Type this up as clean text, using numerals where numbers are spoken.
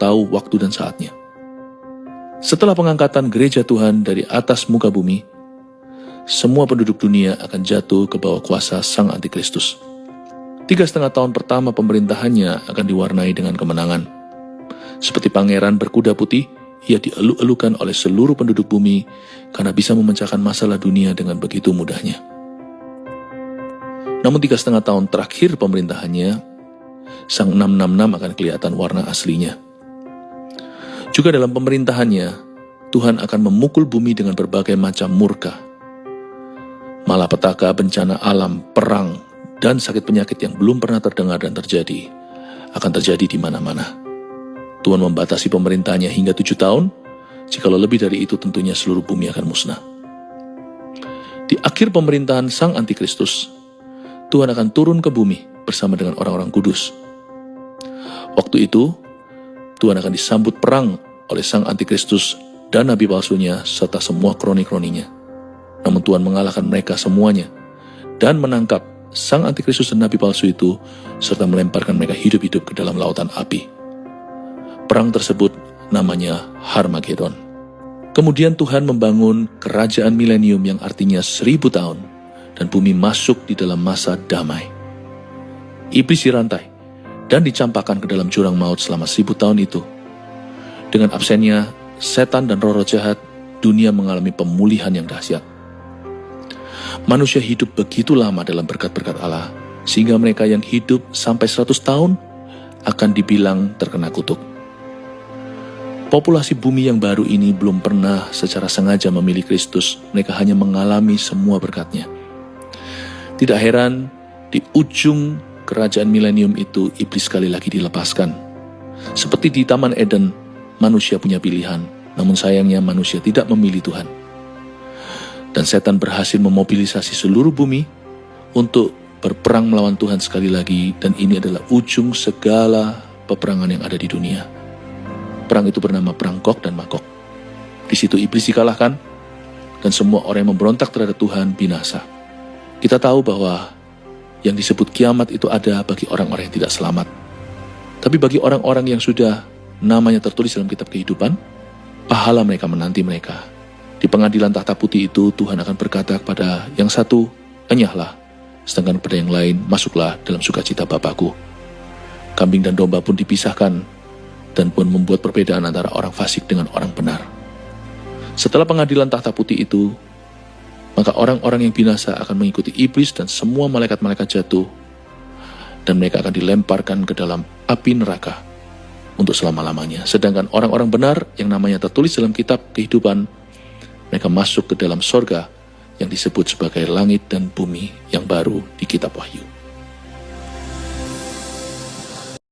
tahu waktu dan saatnya. Setelah pengangkatan gereja Tuhan dari atas muka bumi, semua penduduk dunia akan jatuh ke bawah kuasa Sang Antikristus. 3,5 tahun pertama pemerintahannya akan diwarnai dengan kemenangan. Seperti pangeran berkuda putih, ia dielu-elukan oleh seluruh penduduk bumi karena bisa memecahkan masalah dunia dengan begitu mudahnya. Namun 3,5 tahun terakhir pemerintahannya, Sang 666 akan kelihatan warna aslinya. Juga dalam pemerintahannya, Tuhan akan memukul bumi dengan berbagai macam murka. Malapetaka, bencana alam, perang, dan sakit penyakit yang belum pernah terdengar dan terjadi, akan terjadi di mana-mana. Tuhan membatasi pemerintahannya hingga 7 tahun, jikalau lebih dari itu tentunya seluruh bumi akan musnah. Di akhir pemerintahan Sang Antikristus, Tuhan akan turun ke bumi bersama dengan orang-orang kudus. Waktu itu, Tuhan akan disambut perang oleh Sang Antikristus dan nabi palsunya serta semua kroni-kroninya. Namun Tuhan mengalahkan mereka semuanya dan menangkap Sang Antikristus dan nabi palsu itu serta melemparkan mereka hidup-hidup ke dalam lautan api. Perang tersebut namanya Harmagedon. Kemudian Tuhan membangun kerajaan milenium yang artinya 1000 tahun dan bumi masuk di dalam masa damai. Iblis dirantai dan dicampakkan ke dalam jurang maut selama 1000 tahun itu. Dengan absennya setan dan roh-roh jahat, dunia mengalami pemulihan yang dahsyat. Manusia hidup begitu lama dalam berkat-berkat Allah, sehingga mereka yang hidup sampai 100 tahun akan dibilang terkena kutuk. Populasi bumi yang baru ini belum pernah secara sengaja memilih Kristus, mereka hanya mengalami semua berkatnya. Tidak heran, di ujung kerajaan milenium itu iblis sekali lagi dilepaskan. Seperti di Taman Eden, manusia punya pilihan, namun sayangnya manusia tidak memilih Tuhan. Dan setan berhasil memobilisasi seluruh bumi untuk berperang melawan Tuhan sekali lagi, dan ini adalah ujung segala peperangan yang ada di dunia. Perang itu bernama Perang Gog dan Magog. Di situ iblis dikalahkan, dan semua orang yang memberontak terhadap Tuhan binasa. Kita tahu bahwa yang disebut kiamat itu ada bagi orang-orang yang tidak selamat. Tapi bagi orang-orang yang sudah namanya tertulis dalam kitab kehidupan, pahala mereka menanti mereka. Di pengadilan tahta putih itu, Tuhan akan berkata kepada yang satu, enyahlah, sedangkan kepada yang lain, masuklah dalam sukacita Bapakku. Kambing dan domba pun dipisahkan, dan pun membuat perbedaan antara orang fasik dengan orang benar. Setelah pengadilan tahta putih itu, maka orang-orang yang binasa akan mengikuti iblis dan semua malaikat-malaikat jatuh, dan mereka akan dilemparkan ke dalam api neraka untuk selama-lamanya. Sedangkan orang-orang benar yang namanya tertulis dalam kitab kehidupan, mereka masuk ke dalam sorga yang disebut sebagai langit dan bumi yang baru di kitab Wahyu.